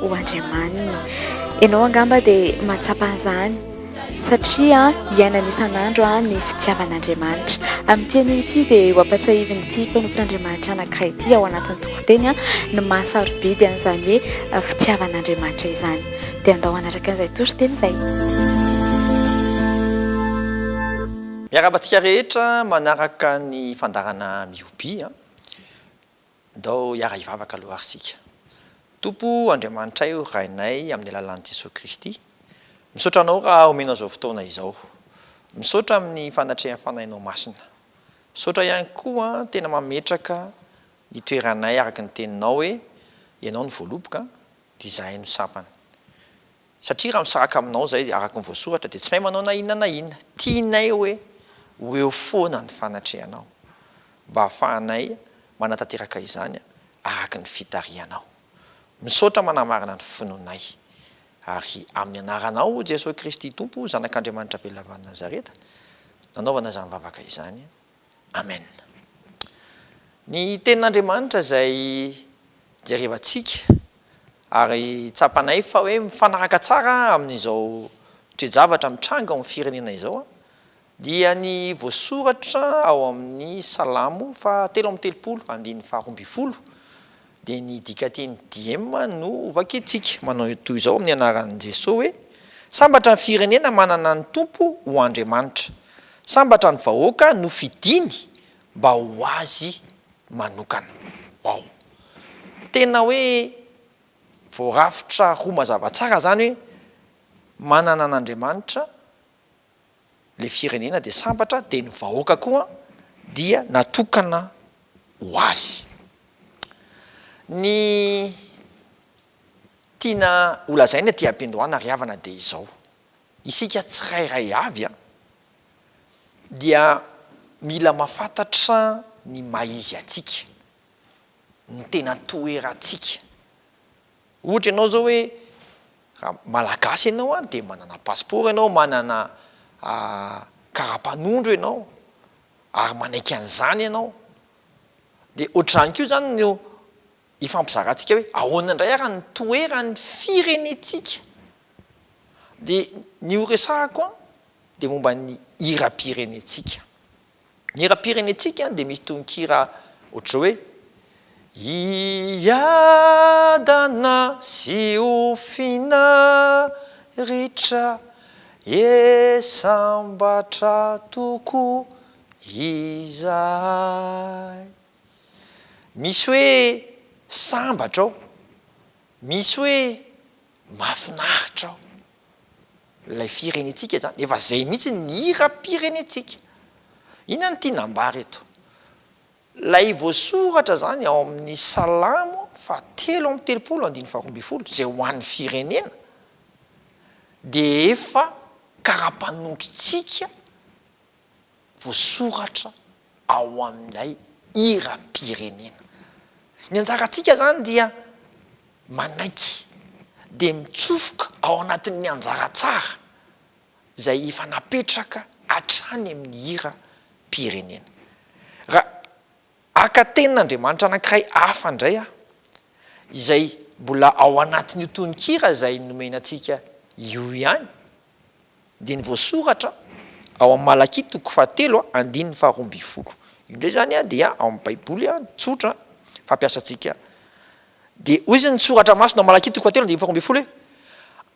ho Andriamanina. Ianao angamba dia mahatsapa an'izany satria iainana isan'andro ny fitiavan'Andriamanitra. Amin'ity ity dia ho ampatsahiviny ity mpanompon'Andriamanitra anankiray ity ao anatin'ny tokoteny no mahasarobidy an'izany hoe fitiavan'Andriamanitra izany. Dia andao anaraka an'izay toriteny izay. Miarabantsika rehetra manaraka ny fandarana miobi ndao hiara hivavaka aloha arisika. Tompo Andriamanitra io rainay amin'ny alalan'i Jesosy Kristy. Misaotra anao raha omenao izao fotoana izao. Misaotra amin'ny fanatrehan'ny fanahinao masina. Misaotra ihany koa tena mametraka ny toeranay araka ny teninao hoe ianao ny voaloboka dia izahay no sampana. Satria raha misaraka aminao izay araka ny voasoratra dia tsy mahay manao na inona na inona. Tianay hoe ho eo foana ny fanatrehanao mba hahafahanay manatanteraka izany araka ny fitarihanao. Misaotra manamarana ny finoanay ary amin'ny anaranao Jesosy Kristy Tompo zanak'Andriamanitra Velavany Nazareta nanaovana izany vavaka izany. Amen. Ny tenin'Andriamanitra izay jerevantsika ary tsapanay fa hoe mifanaraka tsara amin'izao toe-javatra mitranga amin'ny firenena izao dia ny voasoratra ao amin'ny Salamo 3:30 dia ny dikateny diem no vaketsika manao toy izao amin'ny anaran'i Jesosy hoe sambatra ny firenena manana ny Tompo ho Andriamanitra, sambatra ny vahoaka no fidiny mba ho azy manokana. Wow. Tena hoe voarafitra roa mazava tsara zany hoe manana an'Andriamanitra le firenena dia sambatra dia ny vahoaka koa dia natokana ho azy. Ny tiana olazaina tia ampiandohana ary havana dia izao. Isika tsirairay avy dia mila mahafantatra ny maizy atsika, ny tena toerantsika. Ohatra ianao zao hoe raha malagasy ianao dia manana passeport ianao, manana kara-panondro ianao ary manaiky an'izany ianao. Dia ohatr'izany koa zany no ifampizarantsika hoe ahoana indray ary ny toeran'ny firenetsika. Dia ny horesahako dia momba ny hiram-pirenetsika. Ny hiram-pirenetsika dia misy tononkira ohatra hoe iadana sy ho finaritra esambatra toko izay. Misy hoe sambatra ao, misy hoe mahafinaritra ao. Ilay firenetsika zany efa zay mihitsy ny hiram-pirenetsika. Inona ny tianambara eto? Lay voasoratra zany ao amin'ny Salamo 3:30 zay ho an'ny firenena dia efa kara-panondrotsika voasoratra ao amin'ilay hiram-pirenena. Ny anjarantsika zany dia manaiky dia mitsofoka ao anatin'ny anjara tsara izay efa napetraka hatrany amin'ny hiram-pirenena. Raha aka tenin'Andriamanitra anankiray hafa indray izay mbola ao anatin'ny tononkira izay nomenantsika io ihany dia ny voasoratra ao amin'ny Malakia 3:12. Io ndray zany dia ao amin'ny Baiboly tsotra fampiasantsika. Dia hoy izy ny soratra masina ao Malakia 3:12 hoe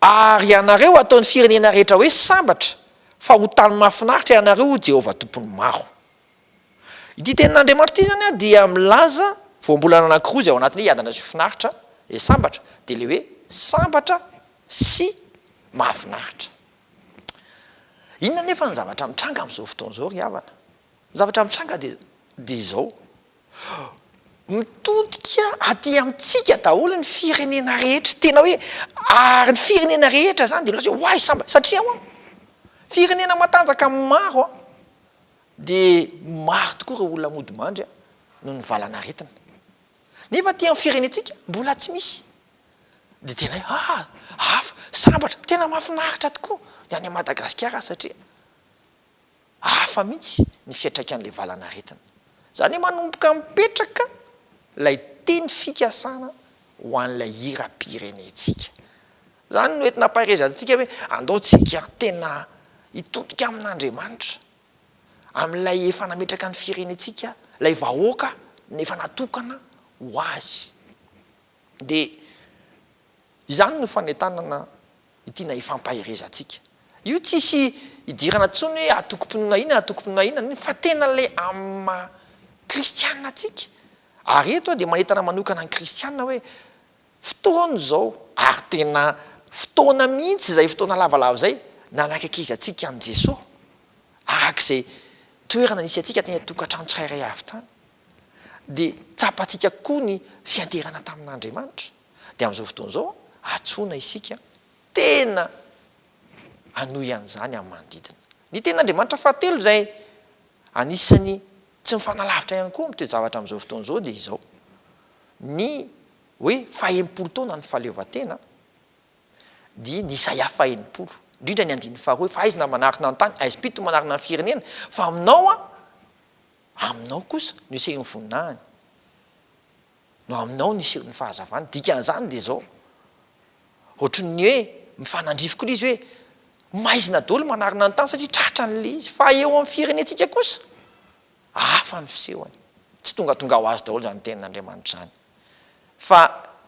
ary anareo ataon'ny firenena rehetra hoe sambatra fa ho tany mahafinaritra ianareo Jehovah tompony maro. Ity tenin'Andriamanitra ity zany dia milaza voambolana anankiroa izay ao anatin'ny hoe iadana sy finaritra e sambatra dia le hoe sambatra sy mahafinaritra. Inona nefa ny zavatra mitranga amin'izao fotoana izao ry havana? Ny zavatra mitranga dia izao. Mitodika aty amintsika daholo ny firenena rehetra. Tena hoe ary ny firenena rehetra zany dia milaza hoe hoay sambatra. Satria firenena matanjaka maro dia maro tokoa ireo olona mody mandry no ny valanaretina. Nefa ty amin'ny firenetsika mbola tsy misy. Dia tena hoe hafa sambatra tena mahafinaritra tokoa ny any Madagasikara satria hafa mihitsy ny fiantraikan'ilay valanaretina. Zany hoe manomboka mipetraka ilay teny fikasana ho an'ilay hira-pirenetsika zany no entina pairezantsika hoe andaotsika tena hitotoka amin'Andriamanitra amin'ilay efa nametraka ny firenetsika lay vahoaka nefa natokana ho azy de izany no fanentanana itiana ifampaherezantsika io tsisy idirana tsony hoe atokom-pinoana ina fa tena le amma kristianina atsika ary eto de manentana manokana ny kristianina hoe fotoana zao ary tena fotoana mihitsy zay fotoana lavalava zay nanakaikizy atsika an' Jesosy arak'izay toerana nisy atsika tena tokantrano tsirairay avy tany de tsapatsika koa ny fianterana tamin'Andriamanitra de am'izao fotoana zao atsona isika tena anoy an'izany amin'ny manodidina ny ten'Andriamanitra fahatelo zay anisany tsy mifanalavitra ihany koa mitoe zavatra am'izao fotoana zao de izao ny hoe faha-empolo taona ny fahaleovan-tena dia ny Isaia faha-enimpolo indrindra ny andininy faharoa fa aizy na manarina ny tany aizy pito manarina ny firenena fa aminao kosa no isery ny voninahiny no aminao no isery ny fahazavany dikan'izany de zao ohatran'ny hoe mifanandrifiko izy hoe maizina daholo manarina ny tany satria tratra n'le izy fa eo amin'ny firenetsika kosa hafa ny fisehoany tsy tongatonga ho azy daholo zany tenin'Andriamanitra zany fa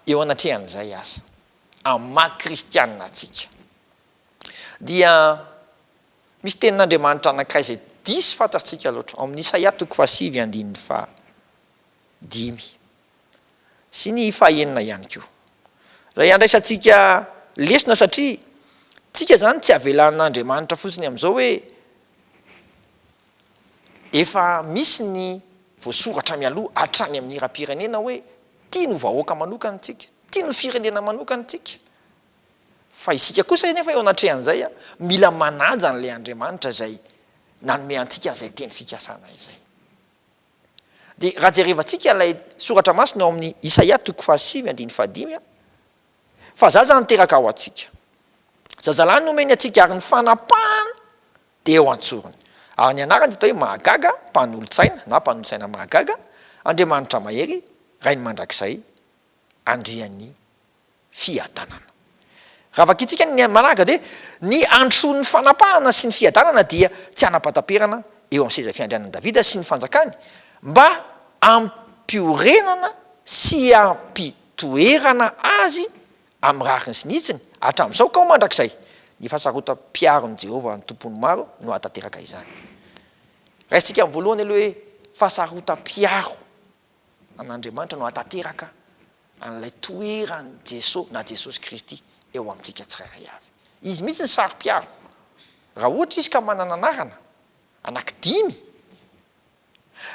eo anatrehan'izay asa amin'ny maha-kristianina atsika dia misy tenin'Andriamanitra anankiray zay disy fantatsika loatra amin'ny Isaia 5:5 sy ny fahaenina ihany koa zay andraisantsika lesona satria tsika zany tsy avelan'Andriamanitra fotsiny am'izao hoe efa misy ny voasoratra mialoha hatrany amin'ny hira-pirenena hoe tia no vahoaka manokana tsika tia no firenena manokana tsika fa isika kosa nefa eo anatrehan'izay mila manaja n'lay Andriamanitra zay nanome antsika zay teny fikasana izay de raha jerevantsika lay soratra masina ao amin'ny Isaia 5:5 fa za zany teraka ao atsika zazalahy nomeny atsika ary ny fanapahana de eo antsorony ary ny anarany de atao hoe mahagaga mpanolotsaina na mpanolotsaina mahagaga Andriamanitra mahery rainy mandrakizay andrian'ny fiadanana raha vakitsika ny managa de ny antsoan'ny fanapahana sy ny fiadanana dia tsy anapataperana eo amin'ny seza fiandrianan'i Davida sy ny fanjakany mba ampiorenana sy ampitoerana azy amin'ny rariny sy nitsiny hatramin'izao ka ho mandrakizay ny fahasarotam-piaron'i Jehovah ny tompony maro no atateraka izany raisitsika amin'ny voalohany aloha hoe fahasarotam-piaro an'Andriamanitra no atateraka an'ilay toerany Jesosy na Jesosy Kristy eo amintsika tsirairay avy izy mihitsy ny sary-piaro raha ohatra izy ka manana anarana anankidimy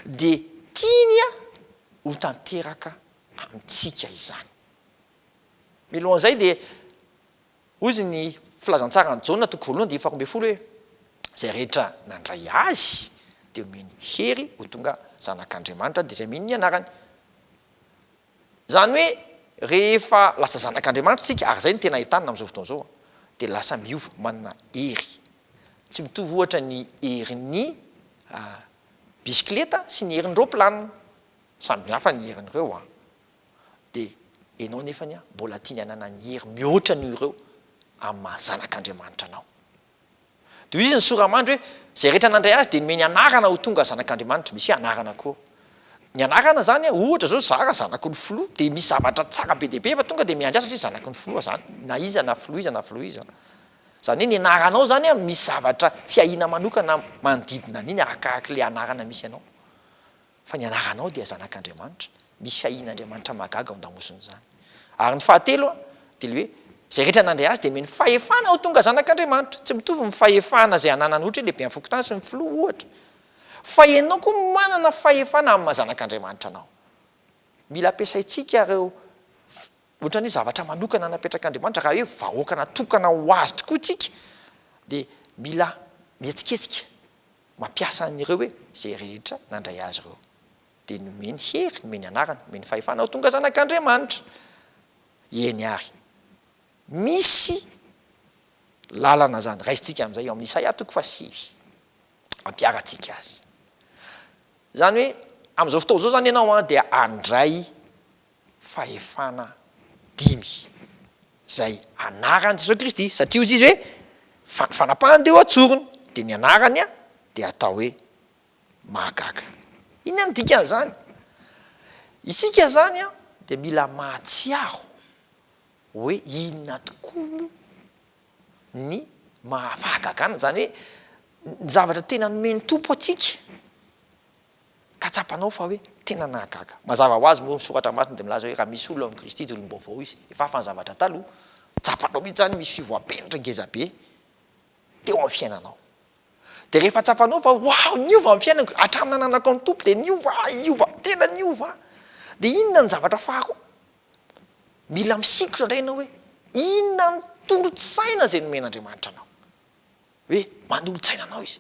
de tiany ho tanteraka amintsika izany milohan'izay de ozy ny filazantsara ny Jaona 1:20 hoe zay rehetra nandray azy de omeny hery ho tonga zanak'Andriamanitra de zay mino ny anarany zany hoe rehefa lasa zanak'Andriamanitra tsika ary zay ny tena ahitana am'izao fotoana zao de lasa miova manana hery tsy mitovy ohatra ny herin'ny bisikleta sy ny herin'ny roplanina samy hafa ny herin'ireo de enao nefany mbola tiany anana ny hery mihoatra ny ireo amin'ny mahazanak'Andriamanitra anao de izy ny soramandry hoe zay rehetra nandray azy de nomeny anarana ho tonga zanak'Andriamanitra misy anarana koa ny anarana zany ohatra zao zara zanaky ny filoha de misy zavatra tsara be deaibe fa tonga de miandry satria zanaky ny filoha zany na iza na filoha zany hoe ny anaranao zany misy zavatra fiahina manokana manodidina an'iny arakaraka le anarana misy anao fa ny anaranao dia zanak'Andriamanitra misy fiahin'Andriamanitra magaga ao an-damosiny zany ary ny fahatelo de le hoe zay rehetra nandray azy de meny fahefana ho tonga zanak'Andriamanitra tsy mitovy ny fahefana zay ananany ohatra le be amin'ny fokotany sy ny filoha ohatra fa enao koa manana fahefana amin'ny mahazanak'Andriamanitra anao mila ampiasaitsika reo ohatrany hoe zavatra manokana napetrak'Andriamanitra raha hoe vahoaka natokana ho azy tokoa tsika de mila mietsiketsika mampiasa an'ireo hoe zay rehetra nandray azy ireo de nomeny hery nomeny anarana nomeny fahefana ho tonga zanak'Andriamanitra eny ary misy lalana zany raisitsika amin'izay eo amin'ny Isaia 5:6 ampiaratsika azy zany hoe am'izao fotoana zao zany ianao de andray fahefana dimy zay anarany Jesosy Kristy satria ozy izy hoe fanapahany de ho atsorony de ny anarany a de atao hoe mahagaga. Iny any dikan'izany isika zany a de mila mahatsiaro hoe inona tokoa ny mahafahagagana zany hoe ny zavatra tena nomeny tompo atsika ka tsapanao fa hoe tena nahagaga. Mazava ho azy moa misoratra masiny de milaza hoe raha misy olo amin'ny Kristy de olom-baovao izy efa afa ny zavatra taloha tsapanao mihitsy zany misy fivoapenitra ngezabe teo amin'ny fiainanao de rehefa tsapanao fa wow niova amin'ny fiainako hatramin'ny nananako ny tompo de niova tena niova de inona ny zavatra faharo mila misikotra indray ianao hoe inona ny tolotsaina zay nomen'Andriamanitra anao hoe manolotsaina anao izy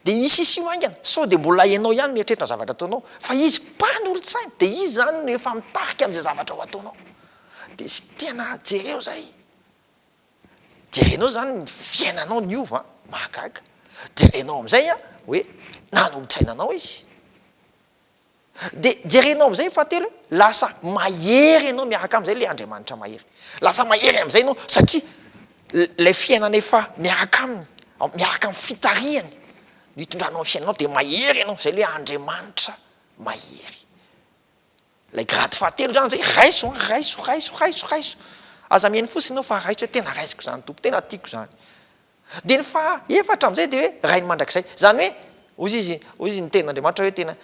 de isy io aingana sao de mbola ianao ihany mieritreritra zavatra ataonao fa izy mpanolotsaina de izy zany no efa mitarika am'izay zavatra ho ataonao de tena jereo zay jerenao zany ny fiainanao niova mahagaga jerenao am'izay a hoe nanolotsaina anao izy de jerenao am'izay fahatelo lasa mahery ianao miaraka am'izay le Andriamanitra mahery lasa mahery am'izay ianao satria lay fiainana efa miaraka aminy miaraka amin'ny fitariany no hitondranao amin'ny fiainanao de mahery ianao zay le Andriamanitra mahery lay grady fahatelo zany zay raiso aza mihainy fotsiny ianao fa raiso hoe tena raisiko zany tompo tena tiako zany de ny faefatra am'izay de hoe rainy mandrakizay zany hoe ozy izy ny tenin'Andriamanitra hoe tena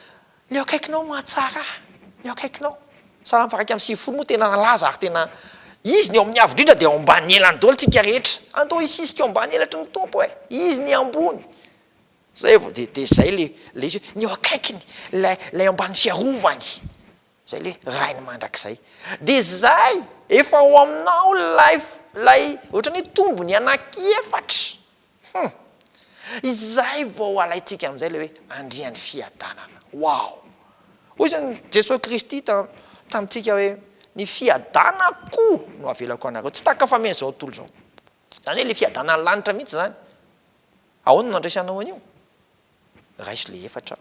leo akaikinao mahatsara leo akaikinao salamy faraiky amin'ny 20 moa tena nalaza ary tena izy ny eo amin'ny avo indrindra de ao ambany elany daholo tsika rehetra andao isisika eo ambany elatry ny tompo e izy ny ambony zay vao de zay le izy hoe ny eo akaikiny lay ambany fiarovany zay le rainy mandrakizay de zay efa ao aminao lay ohatrany hoe tombony anakiefatra izay vao alaitsika am'izay le hoe andriany fiadanana. Wow hoy zany Jesosy Kristy tamitsika hoe ny fiadanako no avelako anareo tsy taka fameny zao tontolo zao zany hoe le fiadanany lanitra mihitsy zany ahoana no andraisanao an'io raiso le efatra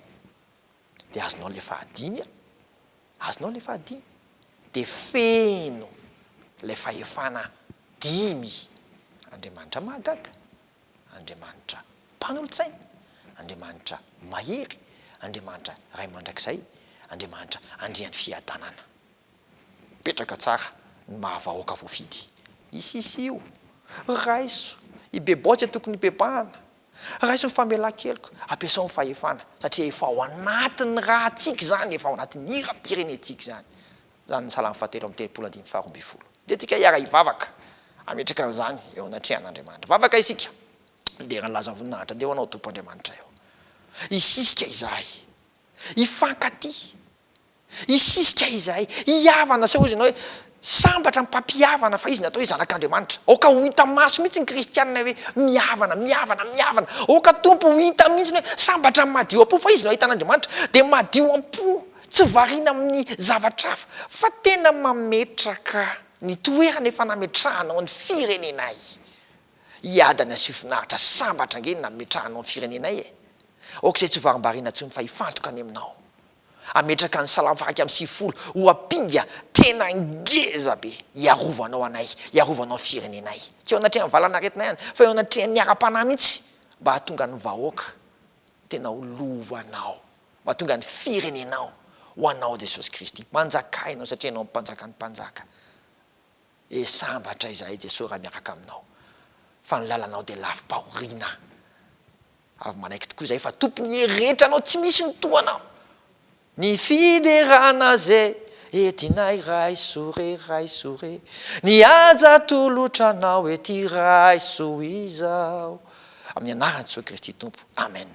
de azonao le fahadimy azonao le fahadimy de feno le fahefana dimy Andriamanitra mahagaga Andriamanitra mpanolotsaina Andriamanitra mahery Andriamanitra ray mandrakizay Andriamanitra andriany fiadanana petraka tsara ny mahavahoaka voafidy isisy io raiso ibebaotsy tokony ibebahana raiso ny famelan-keloko ampiasao ny fahefana satria efa ao anatin'ny raha atsika zany efa ao anatin'ny ira-pirenetsika zany ny salamy fahatelo amin'ny telopolo andimy faharoambifolo de tika hiara hivavaka ametraka an'izany eo anatrehan'Andriamanitra vavaka isika de ranylaza voninahitra de ho anao tompo Andriamanitra eo isisika izahay ifankaty isisika izahay ihavana sao izy ianao hoe sambatra mpampihavana fa izy natao hoe zanak'Andriamanitra oka ho hita maso mihitsy ny kristianina hoe mihavana oka tompo ho hita mihitsy hoe sambatra madio am-po fa izy no ahitan'Andriamanitra de madio am-po tsy variana amin'ny zavatra hafa fa tena mametraka ny toerana efa nametrahanao ny firenenay iadana sy finaritra sambatra nge nametrahanao ny firenenay e okzay tsy varimbarina tsony fa ifantoka any aminao ametraka ny salamy faraiky amin'ny 20 ho apinga tena ngeza be iarovanao anay iarovanao ny firenenay tsy eo anatrehan'ny valanaretina ihany fa eo anatrehan'ny ara-panahy mihitsy mba hahatonga ny vahoaka tena ho lovanao mba hatonga ny firenenao ho anao Jesosy Kristy manjakainao satria anao mpanjaka ny mpanjaka sambatra izahay Jesosy raha miaraka aminao fa ny lalanao de lafi-pahoriana avy manaiky tokoa zay fa tompony heretra anao tsy misy ny toanao ny fiderana zay etinay raisore ny aja tolotranao ety raiso izao amin'ny anarany Jesosy Kristy tompo amen.